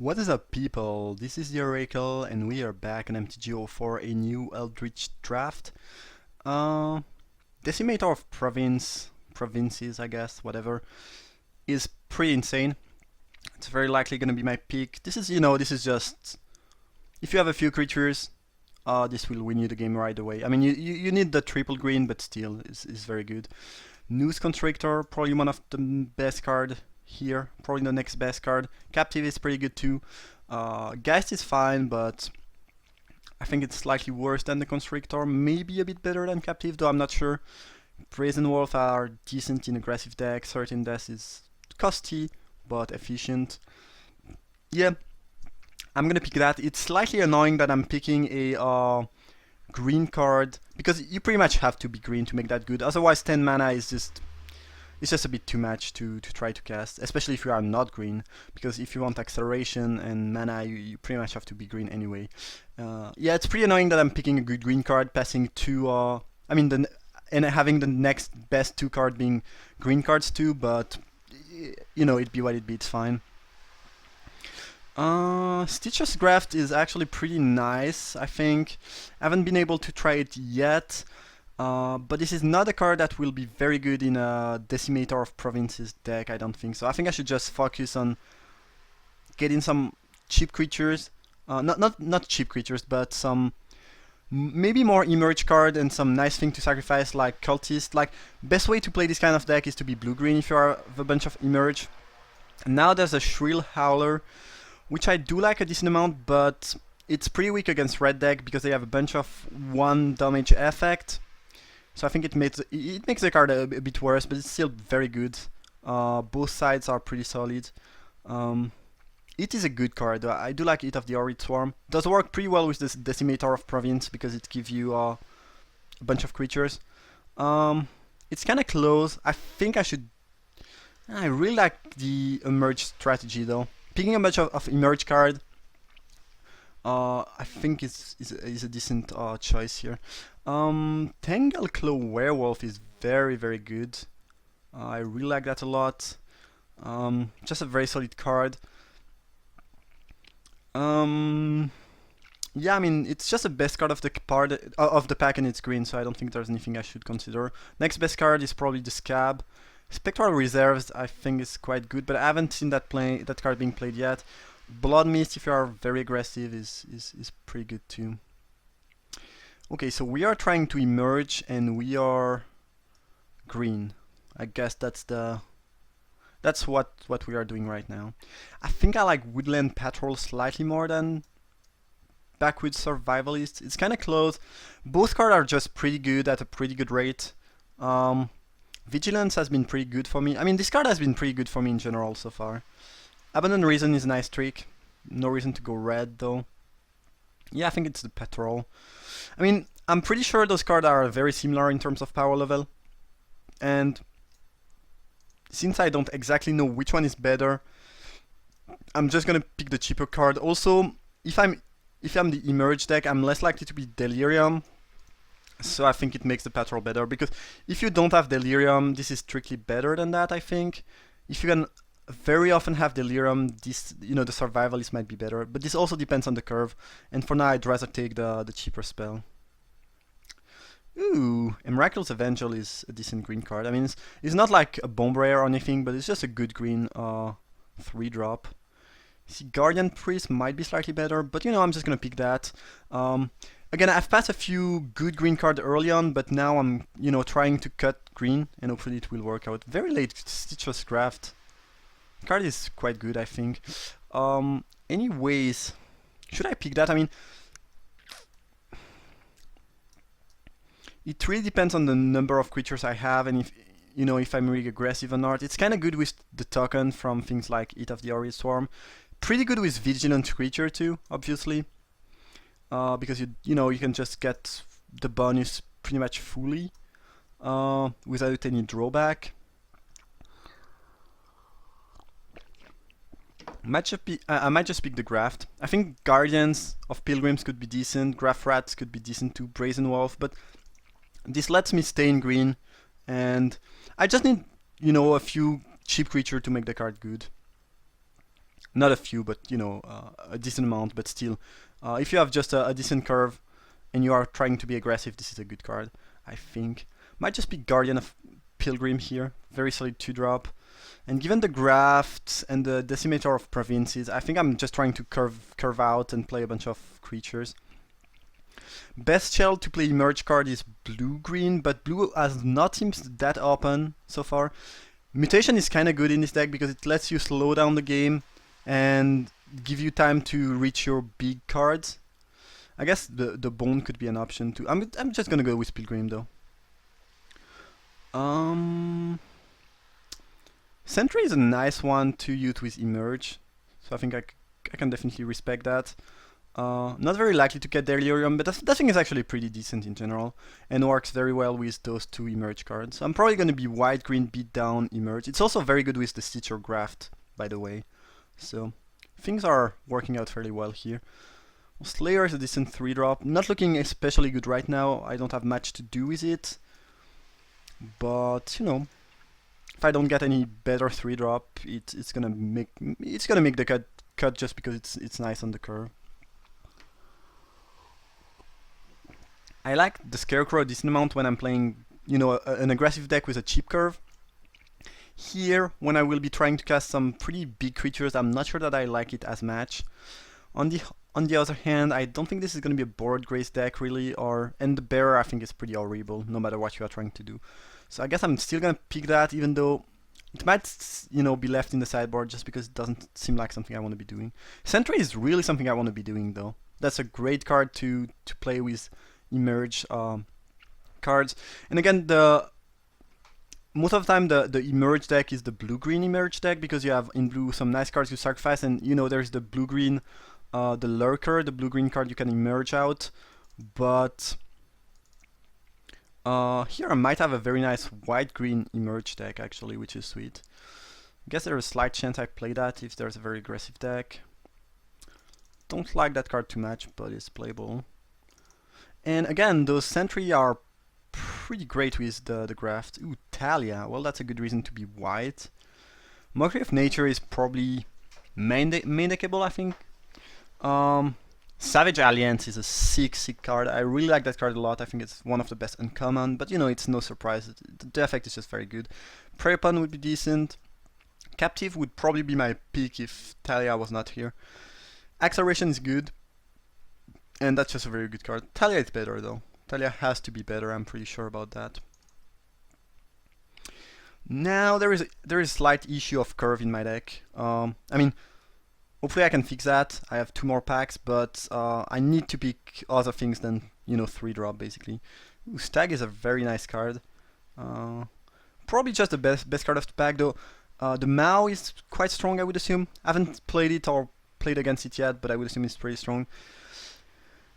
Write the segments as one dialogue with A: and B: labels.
A: What is up, people? This is the Oracle, and we are back on MTGO for a new Eldritch draft. Uh, Decimator of provinces, I guess, whatever, is pretty insane. It's very likely gonna be my pick. This is just if you have a few creatures, this will win you the game right away. I mean, you need the triple green, but still, is very good. Noose Constrictor, probably one of the best card here, probably the next best card. Captive is pretty good too. Geist is fine, but I think it's slightly worse than the Constrictor, maybe a bit better than Captive, though I'm not sure. Brazen Wolf are decent in aggressive deck. Certain Death is costly, but efficient. Yeah, I'm gonna pick that. It's slightly annoying that I'm picking a green card, because you pretty much have to be green to make that good. Otherwise 10 mana is just it's just a bit too much to try to cast, especially if you are not green, because if you want acceleration and mana, you pretty much have to be green anyway. Yeah, it's pretty annoying that I'm picking a good green card, passing two, and having the next best two card being green cards too, but you know, it be what it be, it's fine. Stitcher's Graft is actually pretty nice, I think. I haven't been able to try it yet. But this is not a card that will be very good in a Decimator of Provinces deck, I don't think so. I think I should just focus on getting some cheap creatures. Not cheap creatures, but some maybe more emerge card and some nice thing to sacrifice like Cultist. Like, best way to play this kind of deck is to be blue-green if you have a bunch of emerge. Now there's a Shrill Howler, which I do like a decent amount, but it's pretty weak against red deck because they have a bunch of 1 damage effect. So I think it makes the card a bit worse, but it's still very good. Both sides are pretty solid. It is a good card. I do like it of the Horrid Swarm. Does work pretty well with this Decimator of Province because it gives you a bunch of creatures. It's kind of close. I think I should. I really like the Emerge strategy though. Picking a bunch of Emerge card, I think is a decent choice here. Tangle Claw Werewolf is very good. I really like that a lot. Just a very solid card. Yeah, I mean, it's just the best card of the pack, and it's green, so I don't think there's anything I should consider. Next best card is probably the Scab. Spectral Reserves I think is quite good, but I haven't seen that card being played yet. Blood Mist, if you are very aggressive, is pretty good too. Okay, so we are trying to emerge, and we are green. I guess that's what we are doing right now. I think I like Woodland Patrol slightly more than Backwoods Survivalist. It's kind of close. Both cards are just pretty good at a pretty good rate. Vigilance has been pretty good for me. I mean, this card has been pretty good for me in general so far. Abandon Reason is a nice trick. No reason to go red though. Yeah, I think it's the Patrol. I mean, I'm pretty sure those cards are very similar in terms of power level. And since I don't exactly know which one is better, I'm just gonna pick the cheaper card. Also, if I'm the Emerge deck, I'm less likely to be Delirium. So I think it makes the Patrol better, because if you don't have Delirium, this is strictly better than that, I think. If you can very often have Delirium, this, you know, the Survivalist might be better, but this also depends on the curve, and for now I'd rather take the cheaper spell. Ooh, Emrakul's Evangel is a decent green card. I mean, it's not like a Bomb Rare or anything, but it's just a good green 3-drop. See, Guardian Priest might be slightly better, but you know, I'm just gonna pick that. Again, I've passed a few good green cards early on, but now I'm, you know, trying to cut green, and hopefully it will work out. Very late Stitcher's Graft. Card is quite good, I think. Anyways, should I pick that? I mean, it really depends on the number of creatures I have, and if, you know, if I'm really aggressive or not. It's kind of good with the token from things like Eat of the Horrid Swarm. Pretty good with Vigilant Creature too, obviously. Because you know, you can just get the bonus pretty much fully without any drawback. I might just pick the Graft. I think Guardians of Pilgrims could be decent, Graft Rats could be decent too, Brazen Wolf, but this lets me stay in green, and I just need, you know, a few cheap creature to make the card good. Not a few, but you know, a decent amount. But still, if you have just a decent curve and you are trying to be aggressive, this is a good card, I think. Might just be Guardian of Pilgrim here. Very solid 2-drop. And given the graft and the Decimator of Provinces, I think I'm just trying to curve out and play a bunch of creatures. Best shell to play Emerge card is blue-green, but blue has not seemed that open so far. Mutation is kind of good in this deck because it lets you slow down the game and give you time to reach your big cards. I guess the Bone could be an option too. I'm just gonna go with Pilgrim though. Sentry is a nice one to use with Emerge, so I think I can definitely respect that. Not very likely to get Delirium, but that thing is actually pretty decent in general, and works very well with those 2 Emerge cards. So I'm probably going to be white, green, beat down, Emerge. It's also very good with the Stitcher Graft, by the way. So things are working out fairly well here. Slayer is a decent 3-drop. Not looking especially good right now. I don't have much to do with it. But, you know, if I don't get any better 3-drop, it's gonna make the cut just because it's nice on the curve. I like the Scarecrow a decent amount when I'm playing, you know, an aggressive deck with a cheap curve. Here, when I will be trying to cast some pretty big creatures, I'm not sure that I like it as much. On the other hand, I don't think this is going to be a board grace deck really, and the Bearer I think is pretty horrible, no matter what you are trying to do. So I guess I'm still going to pick that, even though it might, you know, be left in the sideboard just because it doesn't seem like something I want to be doing. Sentry is really something I want to be doing though. That's a great card to play with Emerge cards. And again, most of the time the Emerge deck is the blue-green Emerge deck because you have in blue some nice cards you sacrifice, and you know there's the blue-green, the Lurker, the blue-green card you can Emerge out. But here I might have a very nice white-green Emerge deck actually, which is sweet. I guess there's a slight chance I play that if there's a very aggressive deck. Don't like that card too much, but it's playable. And again, those Sentry are pretty great with the graft. Ooh, Talia. Well, that's a good reason to be white. Mockery of Nature is probably main deckable, I think. Savage Alliance is a sick card. I really like that card a lot. I think it's one of the best uncommon, but you know, it's no surprise. The effect is just very good. Prey Upon would be decent. Captive would probably be my pick if Talia was not here. Acceleration is good. And that's just a very good card. Talia is better though. Talia has to be better, I'm pretty sure about that. Now there is a slight issue of curve in my deck. I mean, hopefully I can fix that. I have 2 more packs, but I need to pick other things than, you know, 3-drop basically. Ooh, Stag is a very nice card. Probably just the best card of the pack though. The Mao is quite strong, I would assume. I haven't played it or played against it yet, but I would assume it's pretty strong.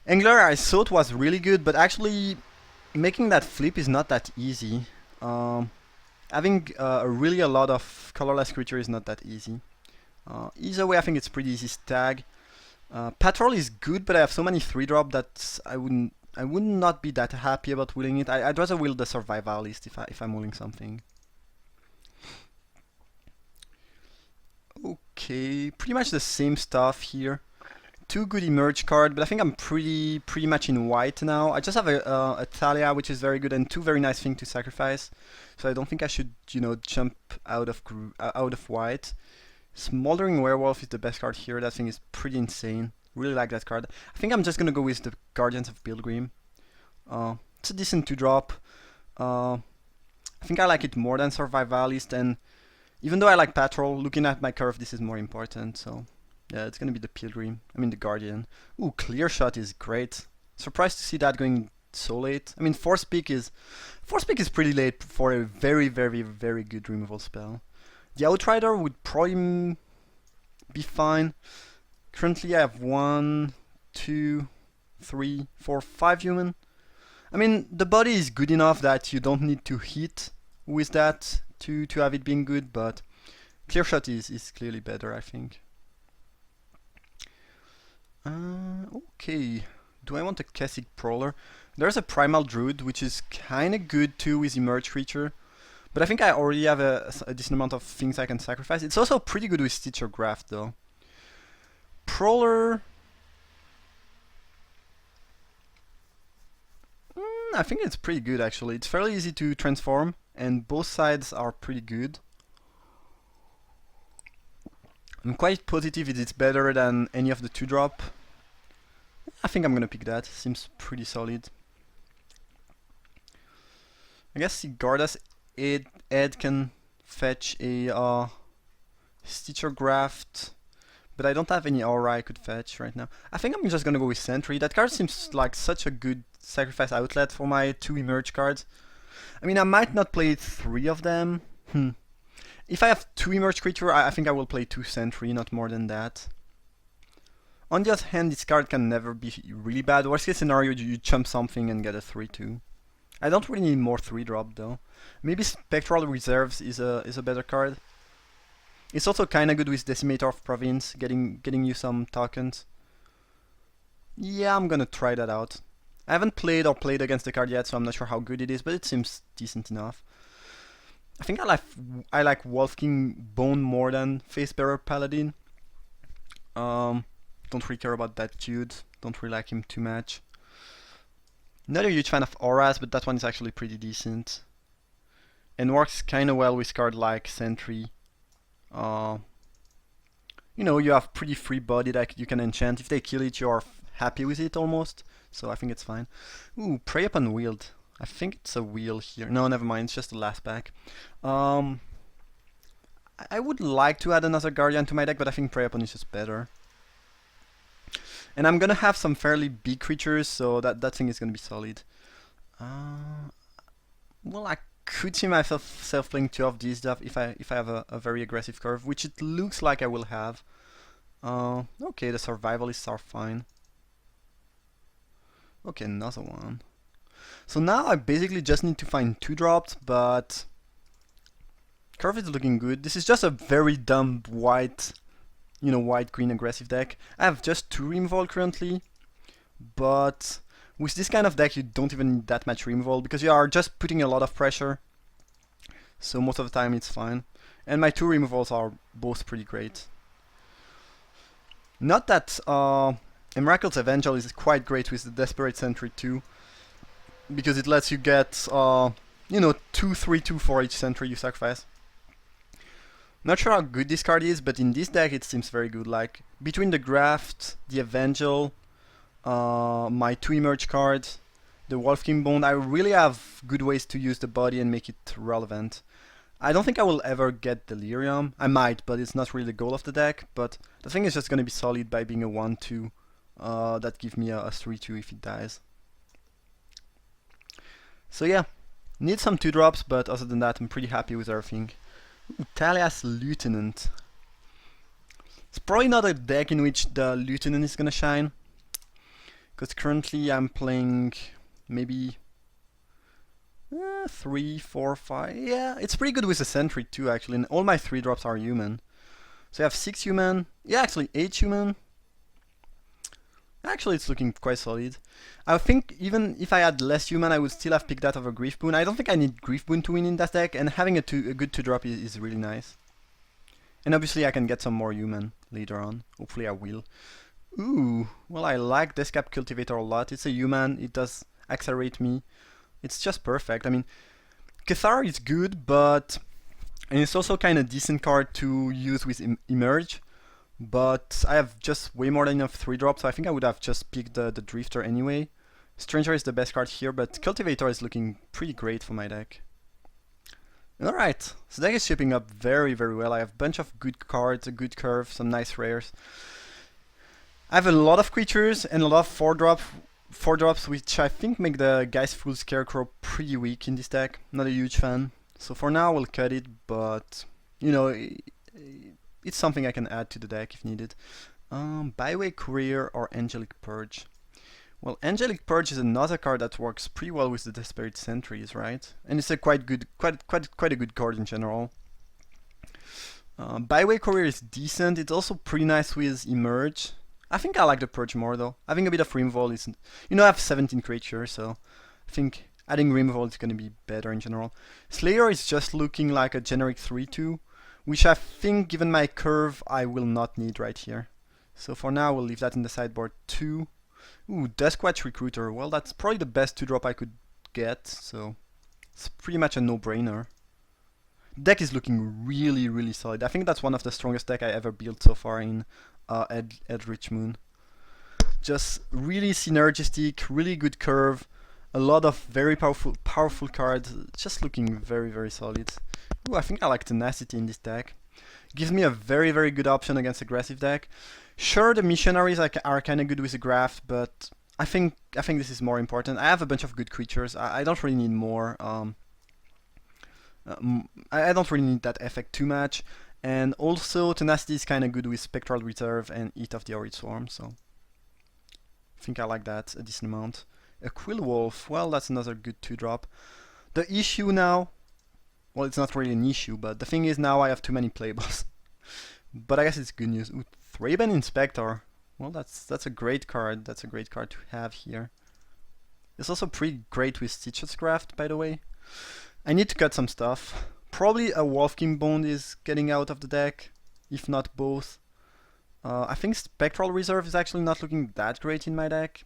A: Angler I thought was really good, but actually making that flip is not that easy. Having really a lot of colorless creature is not that easy. Either way, I think it's pretty easy. Stag. Patrol is good, but I have so many 3-drop that I would not be that happy about willing it. I'd rather will the Survivalist if I'm willing something. Okay, pretty much the same stuff here. 2 good Emerge card, but I think I'm pretty much in white now. I just have a Thalia, which is very good, and 2 very nice things to sacrifice. So I don't think I should, you know, jump out of white. Smoldering Werewolf is the best card here. That thing is pretty insane. Really like that card. I think I'm just gonna go with the Guardians of Pilgrim. It's a decent 2-drop. I think I like it more than Survivalist, and even though I like Patrol, looking at my curve, this is more important. So yeah, it's gonna be the Pilgrim. I mean the Guardian. Ooh, Clear Shot is great. Surprised to see that going so late. I mean, Force Peak is pretty late for a very good removal spell. The Outrider would probably be fine. Currently I have 1, 2, 3, 4, 5 human. I mean, the body is good enough that you don't need to hit with that to have it being good, but Clear Shot is clearly better, I think. Okay, do I want a Kessig Prowler? There's a Primal Druid, which is kinda good too with Emerge creature, but I think I already have a decent amount of things I can sacrifice. It's also pretty good with Stitcher Graft though. Prowler... I think it's pretty good actually. It's fairly easy to transform, and both sides are pretty good. I'm quite positive it's better than any of the 2-drop. I think I'm gonna pick that. Seems pretty solid. I guess Sigarda's Ed can fetch a Stitcher Graft, but I don't have any aura I could fetch right now. I think I'm just gonna go with Sentry. That card seems like such a good sacrifice outlet for my 2 emerge cards. I mean, I might not play 3 of them. If I have 2 emerge creature, I think I will play 2 Sentry, not more than that. On the other hand, this card can never be really bad. Worst case scenario, you chump something and get a 3/2. I don't really need more 3-drop though. Maybe Spectral Reserves is a better card. It's also kinda good with Decimator of Province, getting you some tokens. Yeah, I'm gonna try that out. I haven't played against the card yet, so I'm not sure how good it is, but it seems decent enough. I think I like Wolf King Bone more than Facebearer Paladin. Don't really care about that dude. Don't really like him too much. Not a huge fan of auras, but that one is actually pretty decent. And works kinda well with cards like Sentry. You know, you have pretty free body that you can enchant. If they kill it, you're happy with it almost. So I think it's fine. Ooh, Prey Upon Wield. I think it's a wheel here. No, never mind. It's just the last pack. I would like to add another Guardian to my deck, but I think Prey Upon is just better. And I'm gonna have some fairly big creatures, so that thing is gonna be solid. Well, I could see myself playing 2 of these stuff if I have a very aggressive curve, which it looks like I will have. Okay, the survivalists are fine. Okay, another one. So now I basically just need to find 2-drops, but curve is looking good. This is just a very dumb white, you know, white-green aggressive deck. I have just 2 removal currently, but with this kind of deck you don't even need that much removal because you are just putting a lot of pressure. So most of the time it's fine. And my 2 removals are both pretty great. Not that Emrakul's Evangel is quite great with the Desperate Sentry too, because it lets you get, you know, 2/3/2 for each Sentry you sacrifice. Not sure how good this card is, but in this deck it seems very good. Like, between the Graft, the Evangel, my 2 emerge cards, the Wolfkin Bone, I really have good ways to use the body and make it relevant. I don't think I will ever get Delirium. I might, but it's not really the goal of the deck. But the thing is just gonna be solid by being a 1/2 that gives me a 3/2 if it dies. So yeah, need some 2-drops, but other than that I'm pretty happy with everything. Ooh, Talia's Lieutenant. It's probably not a deck in which the Lieutenant is gonna shine, because currently I'm playing maybe 3, 4, 5. Yeah, it's pretty good with the Sentry too actually, and all my 3-drops are human. So I have 6 human, yeah, actually 8 human. Actually, it's looking quite solid. I think even if I had less human, I would still have picked that over Grief Boon. I don't think I need Grief Boon to win in that deck, and having a good 2-drop is really nice. And obviously I can get some more human later on. Hopefully I will. Ooh, well, I like Deathcap Cultivator a lot. It's a human, it does accelerate me. It's just perfect. I mean, Cathar is good, but... and it's also kind of decent card to use with Emerge. But I have just way more than enough 3-drops, so I think I would have just picked the Drifter anyway. Stranger is the best card here, but Cultivator is looking pretty great for my deck. Alright, so the deck is shaping up very, very well. I have a bunch of good cards, a good curve, some nice rares. I have a lot of creatures and a lot of 4-drops, which I think make the Geistful Scarecrow pretty weak in this deck. Not a huge fan. So for now we'll cut it, but, you know, it's something I can add to the deck if needed. Byway Courier or Angelic Purge. Well, Angelic Purge is another card that works pretty well with the Desperate Sentries, right? And it's a quite a good card in general. Byway Courier is decent. It's also pretty nice with Emerge. I think I like the Purge more though. Having a bit of removal is, you know, I have 17 creatures, so I think adding removal is gonna be better in general. Slayer is just looking like a generic 3/2. Which I think, given my curve, I will not need right here. So for now, we'll leave that in the sideboard too. Ooh, Duskwatch Recruiter. Well, that's probably the best 2-drop I could get, so it's pretty much a no-brainer. Deck is looking really, really solid. I think that's one of the strongest deck I ever built so far in Eldritch Moon. Just really synergistic, really good curve, a lot of very powerful cards. Just looking very, very solid. Ooh, I think I like Tenacity in this deck. Gives me a very, very good option against aggressive deck. Sure, the missionaries are kind of good with the graft, but I think this is more important. I have a bunch of good creatures. I don't really need more. I don't really need that effect too much. And also, Tenacity is kind of good with Spectral Reserve and Eat of the Horrid Swarm, so I think I like that a decent amount. A Quill Wolf, well, that's another good 2-drop. The issue now, well, it's not really an issue, but the thing is now I have too many playables. But I guess it's good news. Ooh, Thraben Inspector. Well, that's a great card. That's a great card to have here. It's also pretty great with Stitcher's Craft, by the way. I need to cut some stuff. Probably a Wolfkin Bone is getting out of the deck, if not both. I think Spectral Reserve is actually not looking that great in my deck.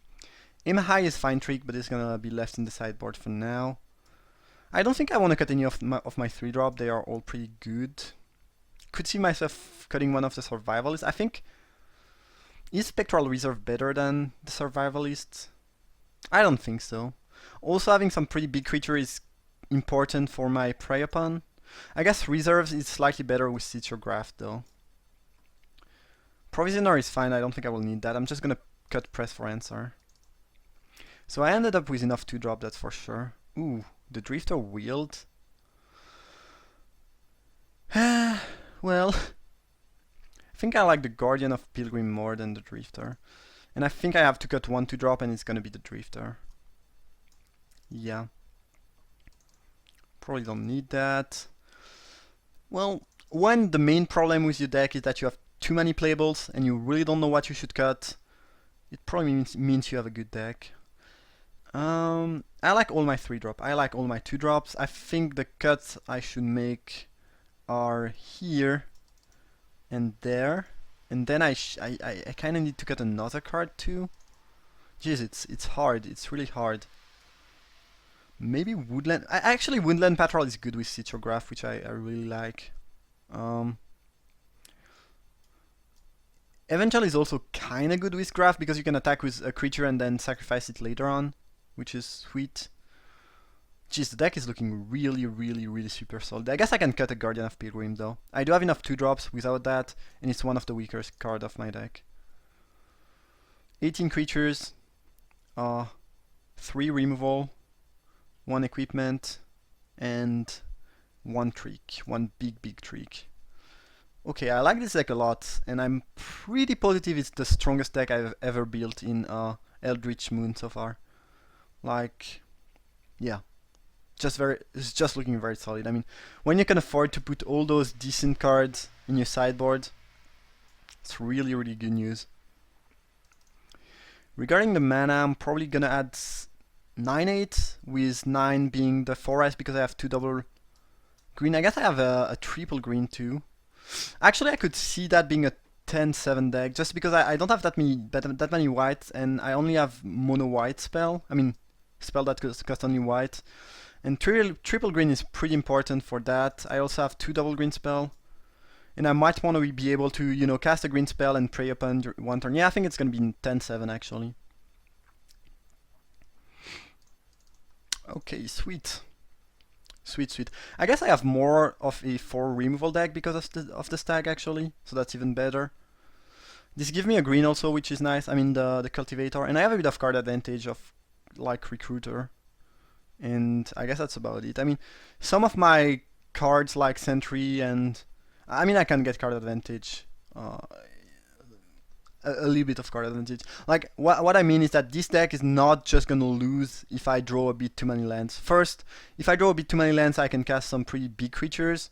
A: Aim High is fine trick, but it's gonna be left in the sideboard for now. I don't think I want to cut any of my 3-drop. They are all pretty good. Could see myself cutting one of the Survivalists. I think, is Spectral Reserve better than the Survivalist? I don't think so. Also, having some pretty big creature is important for my Prey Upon. I guess Reserves is slightly better with Stitcher Graft though. Provisioner is fine, I don't think I will need that. I'm just gonna cut Press for Answer. So I ended up with enough 2-drop, that's for sure. Ooh, the Drifter Wield. Well, I think I like the Guardian of Pilgrim more than the Drifter. And I think I have to cut one 2-drop and it's gonna be the Drifter. Yeah. Probably don't need that. Well, when the main problem with your deck is that you have too many playables and you really don't know what you should cut, it probably means you have a good deck. I like all my 3-drop. I like all my 2-drops. I think the cuts I should make are here and there. And then I kind of need to cut another card too. Jeez, it's hard. It's really hard. Maybe Woodland. Actually, Woodland Patrol is good with Stitcher Graph, which I really like. Evangel is also kind of good with Graph because you can attack with a creature and then sacrifice it later on, which is sweet. Jeez, the deck is looking really, really, really super solid. I guess I can cut a Guardian of Pilgrim though. I do have enough 2-drops without that, and it's one of the weaker cards of my deck. 18 creatures, 3 removal, 1 equipment, and 1 trick. 1 big trick. Okay, I like this deck a lot, and I'm pretty positive it's the strongest deck I've ever built in Eldritch Moon so far. Like, yeah. It's just looking very solid. I mean, when you can afford to put all those decent cards in your sideboard, it's really, really good news. Regarding the mana, I'm probably gonna add 9/8, with 9 being the forest because I have 2 double green. I guess I have a triple green too. Actually, I could see that being a 10/7 deck just because I don't have that many whites, and I only have mono white spell. I mean, spell that cost only white. And triple green is pretty important for that. I also have 2 double green spell. And I might want to be able to, you know, cast a green spell and Prey Upon one turn. Yeah, I think it's going to be 10/7 actually. Okay, sweet. Sweet. I guess I have more of a 4 removal deck because of the stag actually. So that's even better. This gives me a green also, which is nice. I mean the cultivator. And I have a bit of card advantage of like Recruiter. And I guess that's about it. I mean, some of my cards like Sentry and... I mean, I can get card advantage. A little bit of card advantage. Like, what I mean is that this deck is not just gonna lose if I draw a bit too many lands. First, if I draw a bit too many lands, I can cast some pretty big creatures.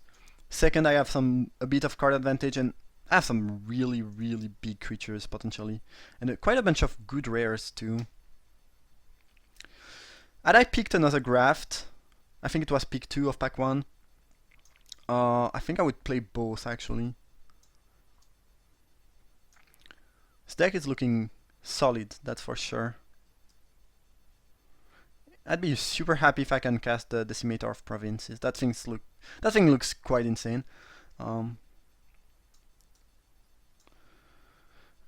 A: Second, I have a bit of card advantage, and I have some really, really big creatures, potentially. And quite a bunch of good rares, too. Had I picked another graft, I think it was pick 2 of pack 1, I think I would play both actually. deck is looking solid, that's for sure. I'd be super happy if I can cast the Decimator of Provinces. That thing looks quite insane.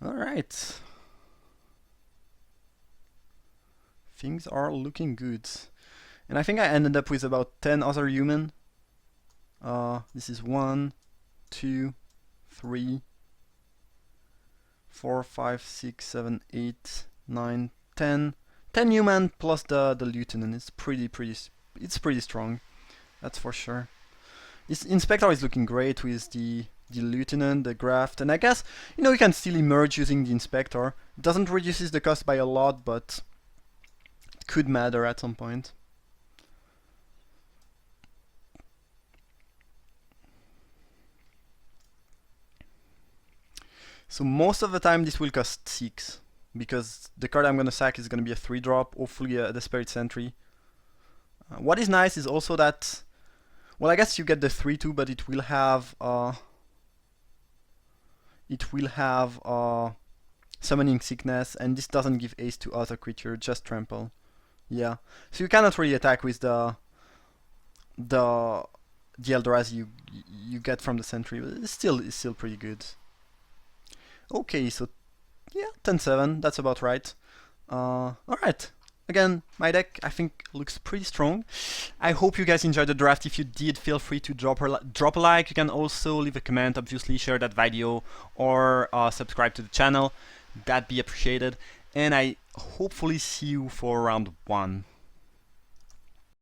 A: Alright. Things are looking good. And I think I ended up with about 10 other human. This is 1, 2, 3, 4, 5, 6, 7, 8, 9, 10. 10 human plus the lieutenant. It's pretty strong. That's for sure. This Inspector is looking great with the lieutenant, the graft, and I guess you can still emerge using the Inspector. It doesn't reduces the cost by a lot, but it could matter at some point. So most of the time this will cost 6, because the card I'm gonna sack is gonna be a 3-drop, hopefully a Desperate Sentry. What is nice is also that, well, I guess you get the 3/2, but it will have Summoning Sickness, and this doesn't give haste to other creature, just trample. Yeah, so you cannot really attack with the Eldrazi you get from the Sentry, but it's still pretty good. Okay, so yeah, 10-7, that's about right. Alright, again, my deck I think looks pretty strong. I hope you guys enjoyed the draft. If you did, feel free to drop a like. You can also leave a comment, obviously share that video, or subscribe to the channel. That'd be appreciated. And I hopefully see you for round 1.